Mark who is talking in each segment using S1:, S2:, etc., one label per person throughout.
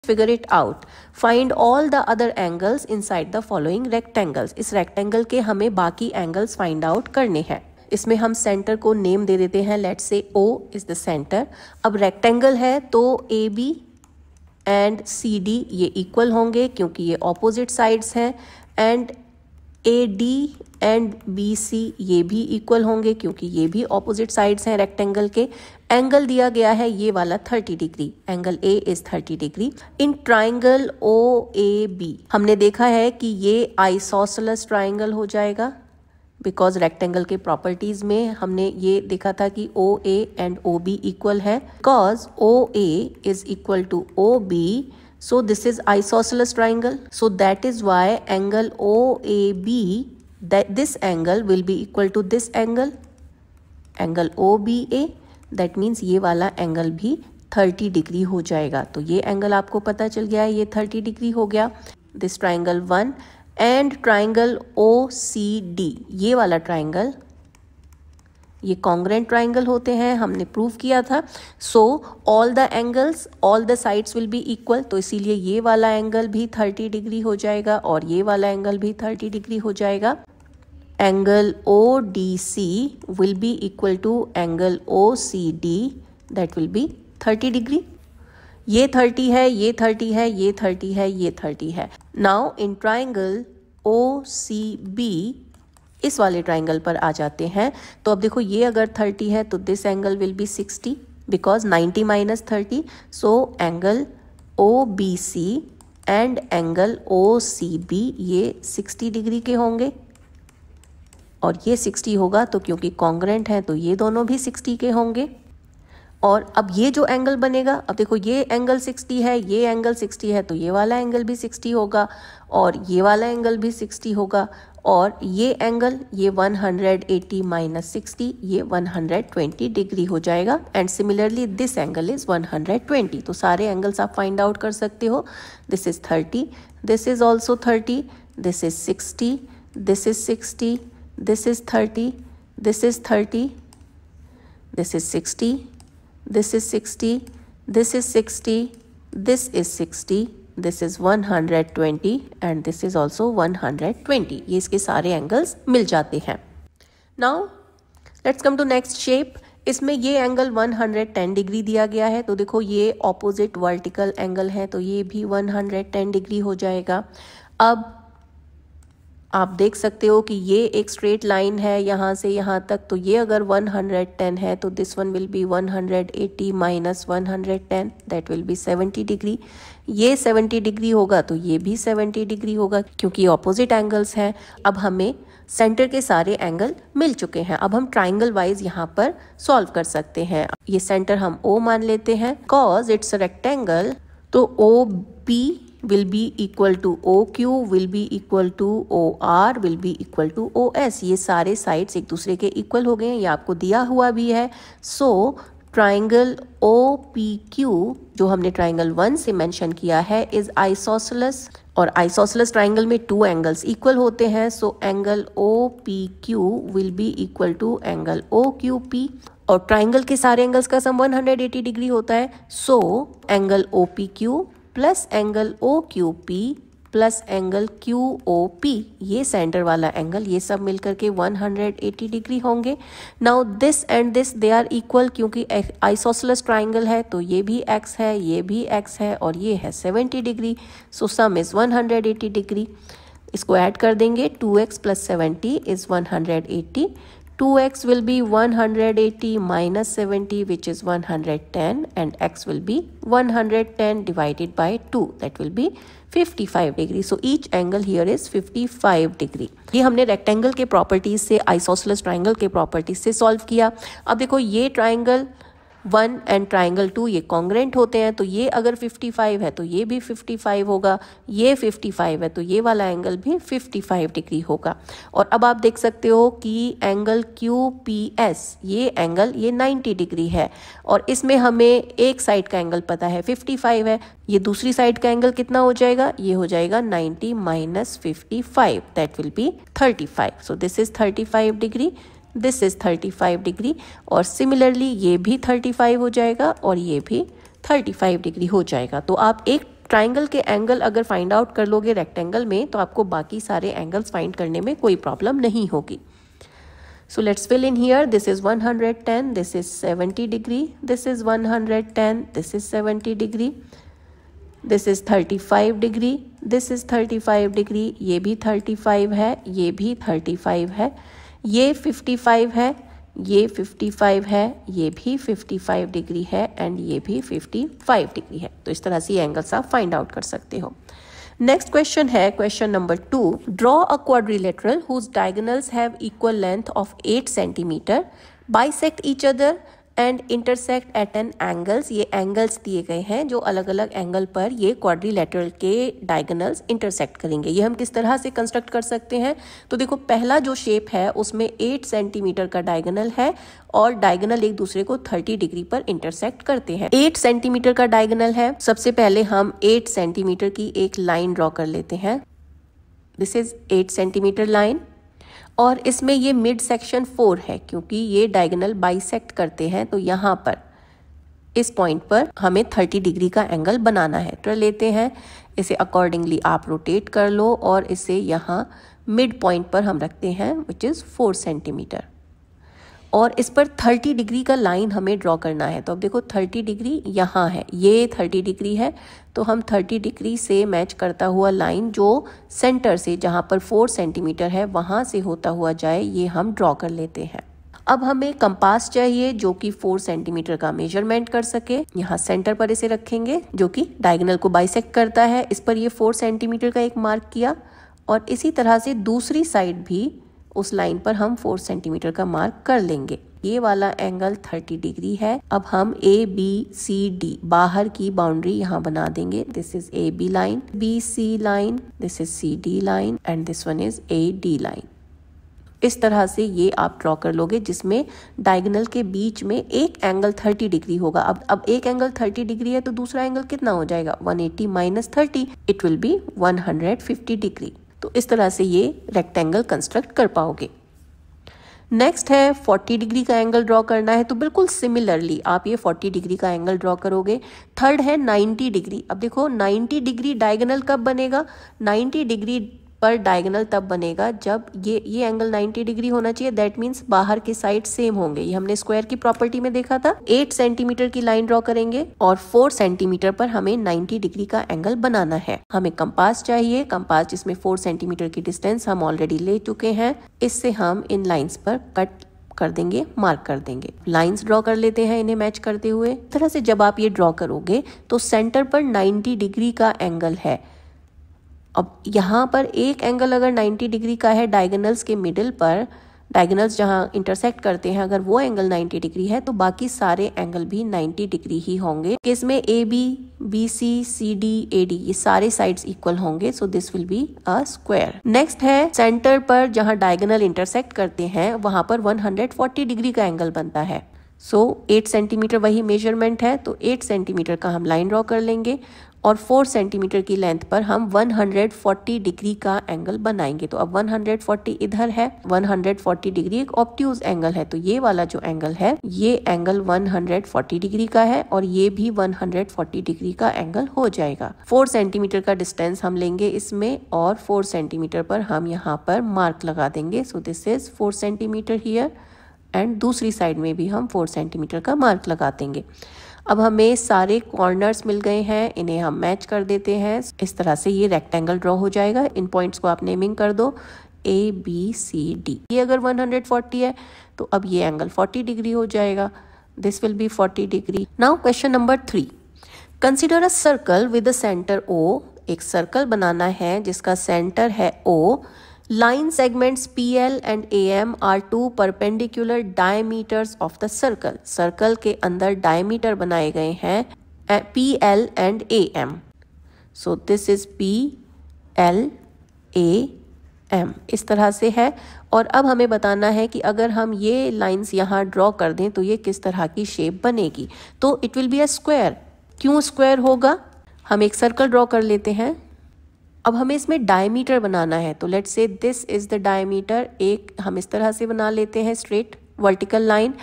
S1: Figure it out. Find all the other angles inside the following rectangles. इस rectangle के हमें बाकी angles find out करने हैं। इसमें हम सेंटर को नेम दे देते हैं, लेट्स से O इज द सेंटर। अब रेक्टेंगल है तो AB एंड CD ये इक्वल होंगे क्योंकि ये ऑपोजिट साइड्स हैं, एंड AD एंड BC ये भी इक्वल होंगे क्योंकि ये भी ऑपोजिट साइड्स हैं रेक्टेंगल के। एंगल दिया गया है ये वाला 30 degree, angle A is 30 degree. In triangle OAB हमने देखा है कि ये आइसोसेलेस ट्राइंगल हो जाएगा, बिकॉज रेक्टेंगल के प्रॉपर्टीज में हमने ये देखा था कि OA एंड OB इक्वल है। Because OA is equal to OB, so this is isosceles triangle, so that is why angle OAB, that this angle will be equal to this angle OBA, that means ये वाला angle भी 30 degree हो जाएगा। तो ये angle आपको पता चल गया है, ये 30 डिग्री हो गया। This triangle 1 and triangle OCD ये वाला ट्राइंगल, ये कॉन्ग्रेंट ट्राइंगल होते हैं, हमने प्रूव किया था। So all the angles, all the sides will be equal, तो इसीलिए ये वाला एंगल भी 30 डिग्री हो जाएगा और ये वाला एंगल भी 30 डिग्री हो जाएगा। Angle ODC will be equal to angle OCD, that will be 30 degree. ये 30 है, ये 30 है, ये 30 है, ये 30 है। नाउ इन ट्राइंगल OCB इस वाले ट्राइंगल पर आ जाते हैं। तो अब देखो ये अगर 30 है तो this angle will be 60 because 90 minus 30, so angle OBC and angle OCB ये 60 डिग्री के होंगे और ये 60 होगा, तो क्योंकि कॉन्ग्रेंट है तो ये दोनों भी 60 के होंगे। और अब ये जो एंगल बनेगा, अब देखो ये एंगल 60 है, ये एंगल 60 है, तो ये वाला एंगल भी 60 होगा और ये वाला एंगल भी 60 होगा, और ये एंगल ये 180 माइनस 60 ये 120 डिग्री हो जाएगा। And similarly this angle is 120। तो सारे एंगल्स आप फाइंड आउट कर सकते हो। This is 30, this is also 30, this is 60, this is 60, this is 30, this is 30, this is 60, this is 60, this is 60, this is 60, this is 120 and this is also 120। ये इसके सारे angles मिल जाते हैं। Now let's come to next shape। इसमें ये angle 110 degree दिया गया है, तो देखो ये ऑपोजिट वर्टिकल एंगल है तो ये भी 110 डिग्री हो जाएगा। अब आप देख सकते हो कि ये एक स्ट्रेट लाइन है यहाँ से यहाँ तक, तो ये अगर 110 है तो this one will be 180 minus 110, that will B 70 degree. ये 70 डिग्री होगा तो ये भी 70 डिग्री होगा क्योंकि ऑपोजिट एंगल्स हैं। अब हमें सेंटर के सारे एंगल मिल चुके हैं। अब हम ट्राइंगल वाइज यहाँ पर सॉल्व कर सकते हैं। ये सेंटर हम O मान लेते हैं, कॉज इट्स अ रेक्टेंगल, तो OB will be equal to OQ will be equal to OR will be equal to OS। ये सारे साइड्स एक दूसरे के इक्वल हो गए हैं, ये आपको दिया हुआ भी है। सो ट्राइंगल OPQ जो हमने ट्राइंगल 1 से मेंशन किया है इज आइसोसेलेस, और आइसोसेलेस ट्राइंगल में 2 एंगल्स इक्वल होते हैं। So angle OPQ will be equal to angle OQP, और ट्राइंगल के सारे एंगल्स का सम 180 डिग्री होता है। So angle OPQ plus angle OQP plus angle QOP, ये सेंटर वाला एंगल, ये सब मिलकर के 180 डिग्री होंगे। Now this and this they are equal, क्योंकि आइसोसेलेस ट्राइंगल है तो ये भी x है, ये भी x है और ये है 70 degree. So some is 180 degree. इसको ऐड कर देंगे, 2x plus 70 is 180, 2x will be 180 minus 70 which is 110 and x will be 110 divided by 2, that will be 55 degree। So each angle here is 55 degree। ये हमने rectangle के properties से isosceles triangle के properties से solve किया। अब देखो ये ट्राइंगल 1 एंड ट्राइंगल 2 ये कॉन्ग्रेंट होते हैं, तो ये अगर 55 है तो ये भी 55 होगा, ये 55 है तो ये वाला एंगल भी 55 डिग्री होगा। और अब आप देख सकते हो कि एंगल QPS ये एंगल ये 90 डिग्री है, और इसमें हमें एक साइड का एंगल पता है 55 है, ये दूसरी साइड का एंगल कितना हो जाएगा, ये हो जाएगा 90 minus 55, that will B 35। So this is 35 degree, this is 35 degree, और सिमिलरली ये भी 35 हो जाएगा और ये भी 35 डिग्री हो जाएगा। तो आप एक ट्राइंगल के एंगल अगर फाइंड आउट कर लोगे रेक्टेंगल में तो आपको बाकी सारे एंगल्स फाइंड करने में कोई प्रॉब्लम नहीं होगी। So let's fill in here. This is 110, this is 70 degree, this is 110, this is 70 degree, this is 35 degree, this is 35 degree, ये भी 35 है, ये भी 35 है, ये 55 है, ये 55 है, ये भी 55 डिग्री है एंड ये भी 55 डिग्री है। तो इस तरह से एंगल्स आप फाइंड आउट कर सकते हो। नेक्स्ट क्वेश्चन है question number 2। Draw a quadrilateral whose diagonals have equal length of 8 centimetre, bisect each other and intersect at an angles. ये एंगल्स दिए गए हैं जो अलग अलग एंगल पर ये क्वाड्रिलेटरल के डायगोनल्स इंटरसेक्ट करेंगे। ये हम किस तरह से कंस्ट्रक्ट कर सकते हैं? तो देखो, पहला जो शेप है उसमें 8 सेंटीमीटर का डायगोनल है और डायगोनल एक दूसरे को 30 डिग्री पर इंटरसेक्ट करते हैं। 8 सेंटीमीटर का डायगोनल है। सबसे पहले हम 8 सेंटीमीटर की एक लाइन ड्रॉ कर लेते हैं। दिस इज 8 सेंटीमीटर लाइन और इसमें ये मिड सेक्शन 4 है क्योंकि ये डायगोनल बाइसेक्ट करते हैं। तो यहाँ पर इस पॉइंट पर हमें 30 डिग्री का एंगल बनाना है। तो लेते हैं इसे, अकॉर्डिंगली आप रोटेट कर लो और इसे यहाँ मिड पॉइंट पर हम रखते हैं विच इज़ 4 सेंटीमीटर और इस पर 30 डिग्री का लाइन हमें ड्रॉ करना है। तो अब देखो 30 डिग्री यहाँ है, ये 30 डिग्री है, तो हम 30 डिग्री से मैच करता हुआ लाइन जो सेंटर से जहाँ पर 4 सेंटीमीटर है वहाँ से होता हुआ जाए, ये हम ड्रॉ कर लेते हैं। अब हमें कंपास चाहिए जो कि 4 सेंटीमीटर का मेजरमेंट कर सके। यहाँ सेंटर पर इसे रखेंगे जो कि डायगोनल को बाइसेक्ट करता है। इस पर ये 4 सेंटीमीटर का एक मार्क किया और इसी तरह से दूसरी साइड भी उस लाइन पर हम 4 सेंटीमीटर का मार्क कर लेंगे। ये वाला एंगल 30 डिग्री है। अब हम ABCD बाहर की बाउंड्री यहाँ बना देंगे। This is AB line, BC line, this is CD line and this one is AD line. इस तरह से ये आप ड्रॉ कर लोगे जिसमें डायगोनल के बीच में एक एंगल 30 डिग्री होगा। अब एक एंगल 30 डिग्री है तो दूसरा एंगल कितना हो जाएगा? 180 minus 30, it will be 150 degree. तो इस तरह से ये रेक्टेंगल कंस्ट्रक्ट कर पाओगे। नेक्स्ट है 40 डिग्री का एंगल ड्रॉ करना है। तो बिल्कुल सिमिलरली आप ये 40 डिग्री का एंगल ड्रॉ करोगे। थर्ड है 90 डिग्री। अब देखो 90 डिग्री डायगोनल कब बनेगा? 90 डिग्री पर डायगोनल तब बनेगा जब ये एंगल 90 डिग्री होना चाहिए। दैट मीन्स बाहर के साइड सेम होंगे। ये हमने स्क्वायर की प्रॉपर्टी में देखा था। 8 सेंटीमीटर की लाइन ड्रॉ करेंगे और 4 सेंटीमीटर पर हमें 90 डिग्री का एंगल बनाना है। हमें कंपास चाहिए। कंपास जिसमें 4 सेंटीमीटर की डिस्टेंस हम ऑलरेडी ले चुके हैं। इससे हम इन लाइन्स पर कट कर देंगे, मार्क कर देंगे। लाइंस ड्रॉ कर लेते हैं इन्हें मैच करते हुए। इस तरह से जब आप ये ड्रॉ करोगे तो सेंटर पर 90 डिग्री का एंगल है। अब यहाँ पर एक एंगल अगर 90 डिग्री का है डायगोनल्स के मिडिल पर, डायगोनल्स जहाँ इंटरसेक्ट करते हैं, अगर वो एंगल 90 डिग्री है तो बाकी सारे एंगल भी 90 डिग्री ही होंगे। इसमें AB, BC, CD, AD ये सारे साइड्स इक्वल होंगे। So this will be a square. Next है सेंटर पर जहाँ डायगोनल इंटरसेक्ट करते हैं वहाँ पर 140 डिग्री का एंगल बनता है। सो 8 सेंटीमीटर वही मेजरमेंट है, तो 8 सेंटीमीटर का हम लाइन ड्रॉ कर लेंगे और 4 सेंटीमीटर की लेंथ पर हम 140 डिग्री का एंगल बनाएंगे। तो अब 140 इधर है, 140 डिग्री एक ऑब्ट्यूज एंगल है। तो ये वाला जो एंगल है ये एंगल 140 डिग्री का है और ये भी 140 डिग्री का एंगल हो जाएगा। 4 सेंटीमीटर का डिस्टेंस हम लेंगे इसमें और 4 सेंटीमीटर पर हम यहाँ पर मार्क लगा देंगे। So this is 4 centimetre here and दूसरी साइड में भी हम 4 सेंटीमीटर का मार्क लगा देंगे। अब हमें सारे कॉर्नर्स मिल गए हैं, इन्हें हम मैच कर देते हैं। इस तरह से ये रेक्टेंगल ड्रॉ हो जाएगा। इन पॉइंट्स को आप नेमिंग कर दो ABCD। ये अगर 140 है तो अब ये एंगल 40 डिग्री हो जाएगा। This will be 40 degree. Now question number 3, consider a circle with a centre O। एक सर्कल बनाना है जिसका सेंटर है O। Line segments PL and AM are two perpendicular diameters of the circle. Circle के अंदर diameter बनाए गए हैं PL and AM. So this is PL AM इस तरह से है। और अब हमें बताना है कि अगर हम ये लाइंस यहाँ ड्रॉ कर दें तो ये किस तरह की शेप बनेगी। तो it will be a square. क्यों स्क्वायर होगा? हम एक सर्कल ड्रॉ कर लेते हैं। अब हमें इसमें डायमीटर बनाना है। तो let's say this is the diameter. एक हम इस तरह से बना लेते हैं स्ट्रेट वर्टिकल लाइन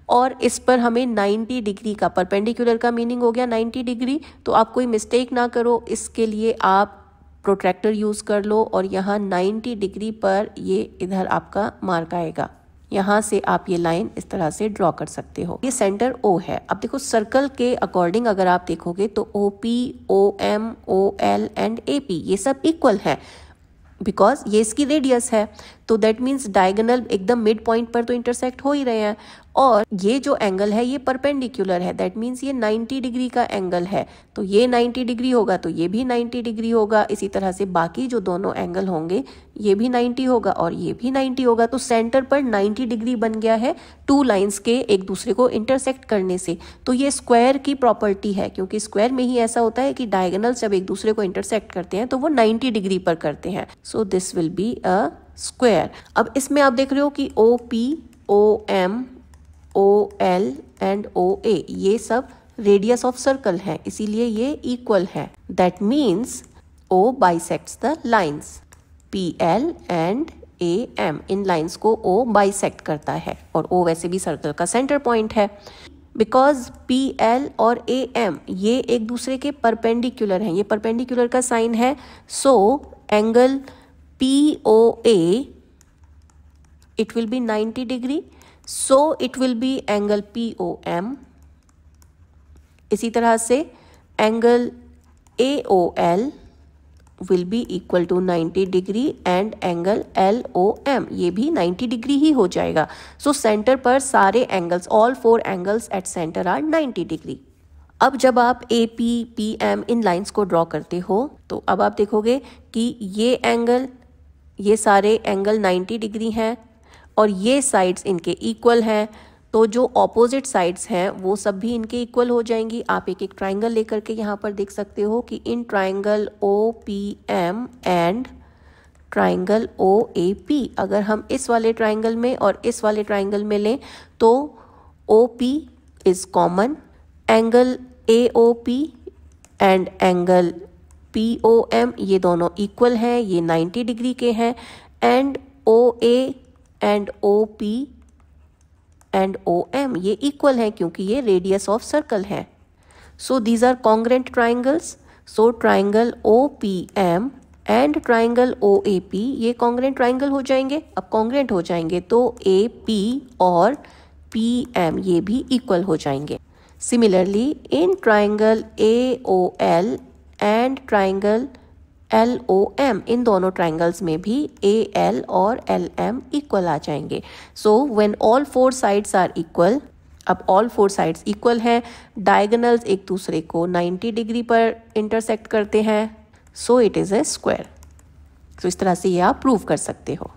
S1: और इस पर हमें 90 डिग्री का, परपेंडिकुलर का मीनिंग हो गया 90 डिग्री। तो आप कोई मिस्टेक ना करो, इसके लिए आप प्रोट्रैक्टर यूज़ कर लो और यहाँ 90 डिग्री पर ये इधर आपका मार्क आएगा। यहाँ से आप ये लाइन इस तरह से ड्रॉ कर सकते हो। ये सेंटर O है। अब देखो सर्कल के अकॉर्डिंग अगर आप देखोगे तो OP, OM, OL and AP ये सब इक्वल है बिकॉज ये इसकी रेडियस है। तो दैट मीन्स डायगोनल एकदम मिड पॉइंट पर तो इंटरसेक्ट हो ही रहे हैं। और ये जो एंगल है ये परपेंडिकुलर है, दैट मीन्स ये 90 डिग्री का एंगल है। तो ये 90 डिग्री होगा तो ये भी 90 डिग्री होगा। इसी तरह से बाकी जो दोनों एंगल होंगे ये भी 90 होगा और ये भी 90 होगा। तो सेंटर पर 90 डिग्री बन गया है टू लाइंस के एक दूसरे को इंटरसेक्ट करने से। तो ये स्क्वायर की प्रॉपर्टी है, क्योंकि स्क्वायर में ही ऐसा होता है कि डायगोनल्स जब एक दूसरे को इंटरसेक्ट करते हैं तो वो 90 डिग्री पर करते हैं। So this will be a square. अब इसमें आप देख रहे हो कि OP, OM, OL and OA ये सब रेडियस ऑफ सर्कल है, इसीलिए ये इक्वल है। That means O bisects the lines PL and AM। In lines को O बाइसेक्ट करता है और O वैसे भी सर्कल का सेंटर पॉइंट है। बिकॉज PL और AM ये एक दूसरे के परपेंडिकुलर हैं, ये परपेंडिकुलर का साइन है। So angle POA it will be 90 degree, so it will be angle POM। इसी तरह से angle AOL will be equal to 90 degree and angle LOM ये भी 90 डिग्री ही हो जाएगा। सो सेंटर पर सारे angles, all 4 angles at centre are 90 degree. अब जब आप AP, PM इन लाइंस को ड्रॉ करते हो तो अब आप देखोगे कि ये एंगल, ये सारे एंगल 90 डिग्री हैं और ये साइड्स इनके इक्वल हैं। तो जो ऑपोजिट साइड्स हैं वो सब भी इनके इक्वल हो जाएंगी। आप एक एक ट्राइंगल लेकर के यहाँ पर देख सकते हो कि in triangle OPM and triangle OAP अगर हम इस वाले ट्राइंगल में और इस वाले ट्राइंगल में लें तो OP is common, angle AOP and angle POM ये दोनों इक्वल हैं, ये 90 डिग्री के हैं। And OA and OP and OM ये इक्वल हैं क्योंकि ये रेडियस ऑफ सर्कल है। So these are congruent triangles. So triangle OPM and triangle OAP ये कॉन्ग्रेंट ट्राइंगल हो जाएंगे। अब कॉन्ग्रेंट हो जाएंगे तो AP और PM ये भी इक्वल हो जाएंगे। Similarly in triangle AOL and triangle LOM इन दोनों ट्राइंगल्स में भी AL और LM इक्वल आ जाएंगे। So when all 4 sides are equal, अब ऑल 4 साइड्स इक्वल हैं, डायगोनल्स एक दूसरे को 90 डिग्री पर इंटरसेक्ट करते हैं, so it is a square. तो इस तरह से ये आप प्रूव कर सकते हो।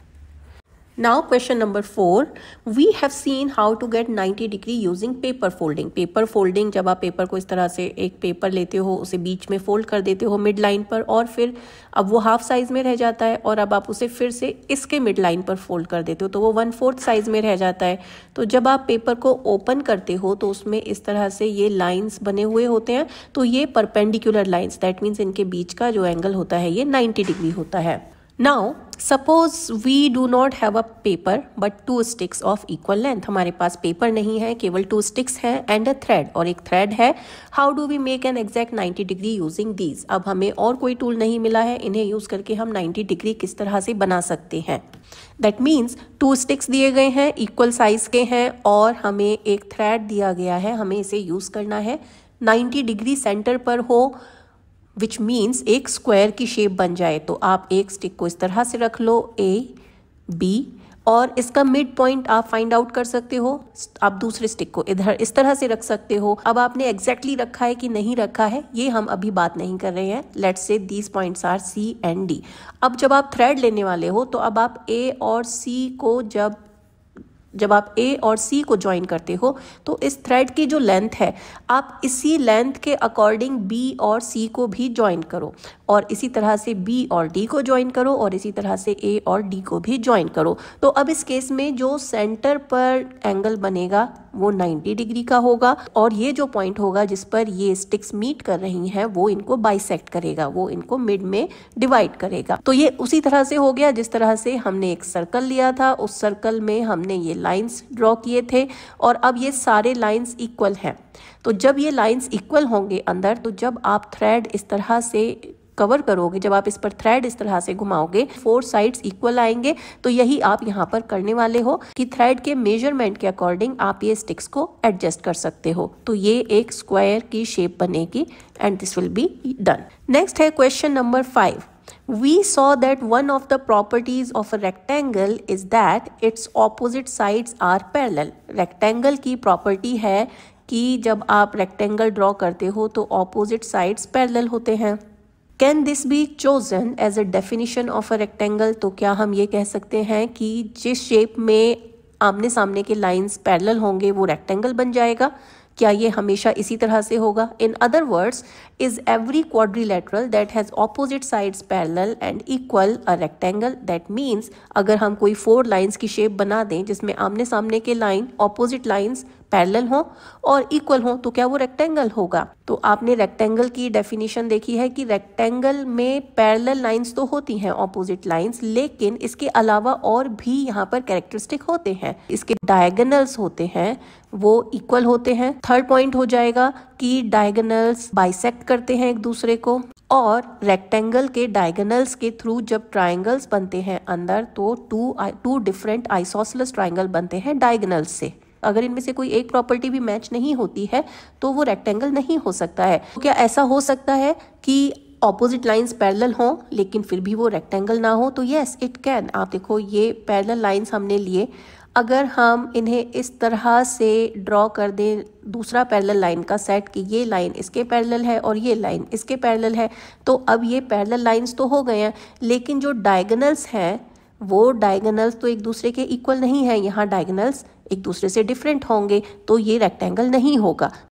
S1: Now question number 4, we have seen how to get 90 degree using paper folding। Paper folding, जब आप पेपर को इस तरह से एक पेपर लेते हो, उसे बीच में फोल्ड कर देते हो मिड लाइन पर, और फिर अब वो हाफ साइज में रह जाता है और अब आप उसे फिर से इसके मिड लाइन पर फोल्ड कर देते हो तो वो 1/4 साइज में रह जाता है। तो जब आप पेपर को ओपन करते हो तो उसमें इस तरह से ये लाइन्स बने हुए होते हैं। तो ये परपेंडिकुलर लाइन्स, दैट मीन्स इनके बीच का जो एंगल होता है ये 90 डिग्री होता है। Now suppose we do not have a paper but 2 sticks of equal length। हमारे पास पेपर नहीं है, केवल 2 sticks हैं and a thread, और एक thread है। How do we make an exact 90 degree using these? अब हमें और कोई टूल नहीं मिला है, इन्हें यूज करके हम 90 डिग्री किस तरह से बना सकते हैं। That means 2 sticks दिए गए हैं, इक्वल साइज के हैं, और हमें एक थ्रेड दिया गया है, हमें इसे यूज करना है। 90 डिग्री सेंटर पर हो, विच मीन्स एक स्क्वायर की शेप बन जाए। तो आप एक स्टिक को इस तरह से रख लो A, B, और इसका मिड पॉइंट आप फाइंड आउट कर सकते हो। आप दूसरे स्टिक को इधर इस तरह से रख सकते हो। अब आपने एग्जैक्टली रखा है कि नहीं रखा है ये हम अभी बात नहीं कर रहे हैं। Let's say these points are C and D। अब जब आप थ्रेड लेने वाले हो तो अब आप A और C को जब आप A और C को ज्वाइन करते हो तो इस थ्रेड की जो लेंथ है आप इसी लेंथ के अकॉर्डिंग B और C को भी ज्वाइन करो, और इसी तरह से B और D को ज्वाइन करो, और इसी तरह से A और D को भी ज्वाइन करो। तो अब इस केस में जो सेंटर पर एंगल बनेगा वो 90 डिग्री का होगा और ये जो पॉइंट होगा जिस पर ये स्टिक्स मीट कर रही हैं वो इनको बाइसेक्ट करेगा, वो इनको मिड में डिवाइड करेगा। तो ये उसी तरह से हो गया जिस तरह से हमने एक सर्कल लिया था, उस सर्कल में हमने ये लाइंस ड्रॉ किए थे और अब ये सारे लाइंस इक्वल हैं। तो जब ये लाइंस इक्वल होंगे अंदर, तो जब आप थ्रेड इस तरह से कवर करोगे, जब आप इस पर थ्रेड इस तरह से घुमाओगे, 4 साइड्स इक्वल आएंगे। तो यही आप यहाँ पर करने वाले हो कि थ्रेड के मेजरमेंट के अकॉर्डिंग आप ये स्टिक्स को एडजस्ट कर सकते हो। तो ये एक स्क्वायर की शेप बनेगी and this will be done. Next है question number 5। We saw that one of the properties of a rectangle is that its opposite sides are parallel. Rectangle की प्रॉपर्टी है कि जब आप रेक्टेंगल ड्रॉ करते हो तो ऑपोजिट साइड्स पैरेलल होते हैं। Can this be chosen as a definition of a rectangle? तो क्या हम ये कह सकते हैं कि जिस शेप में आमने सामने के लाइंस पैरेलल होंगे वो रेक्टेंगल बन जाएगा? क्या ये हमेशा इसी तरह से होगा? In other words, is every quadrilateral that has opposite sides parallel and equal a rectangle? That means अगर हम कोई 4 लाइंस की शेप बना दें जिसमें आमने सामने के लाइन ऑपोजिट लाइंस पैरेलल हो और इक्वल हो, तो क्या वो रेक्टेंगल होगा? तो आपने रेक्टेंगल की डेफिनेशन देखी है कि रेक्टेंगल में पैरेलल लाइंस तो होती हैं ऑपोजिट लाइंस, लेकिन इसके अलावा और भी यहाँ पर कैरेक्टरिस्टिक होते हैं। इसके डायगोनल्स होते हैं वो इक्वल होते हैं। थर्ड पॉइंट हो जाएगा कि डायगोनल्स बाइसेक्ट करते हैं एक दूसरे को, और रेक्टेंगल के डायगोनल्स के थ्रू जब ट्राइंगल्स बनते हैं अंदर तो टू डिफरेंट आइसोसेलेस ट्राइंगल बनते हैं डायगोनल्स से। अगर इनमें से कोई एक प्रॉपर्टी भी मैच नहीं होती है तो वो रेक्टेंगल नहीं हो सकता है। तो क्या ऐसा हो सकता है कि ऑपोजिट लाइंस पैरेलल हों लेकिन फिर भी वो रेक्टेंगल ना हो? तो यस इट कैन। आप देखो ये पैरेलल लाइंस हमने लिए, अगर हम इन्हें इस तरह से ड्रॉ कर दें दूसरा पैरेलल लाइन का सेट कि ये लाइन इसके पैरेलल है और ये लाइन इसके पैरेलल है, तो अब ये पैरेलल लाइंस तो हो गए हैं, लेकिन जो डायगोनल्स हैं वो डायगोनल्स तो एक दूसरे के इक्वल नहीं है। यहाँ डायगोनल्स एक दूसरे से डिफरेंट होंगे तो ये रेक्टेंगल नहीं होगा।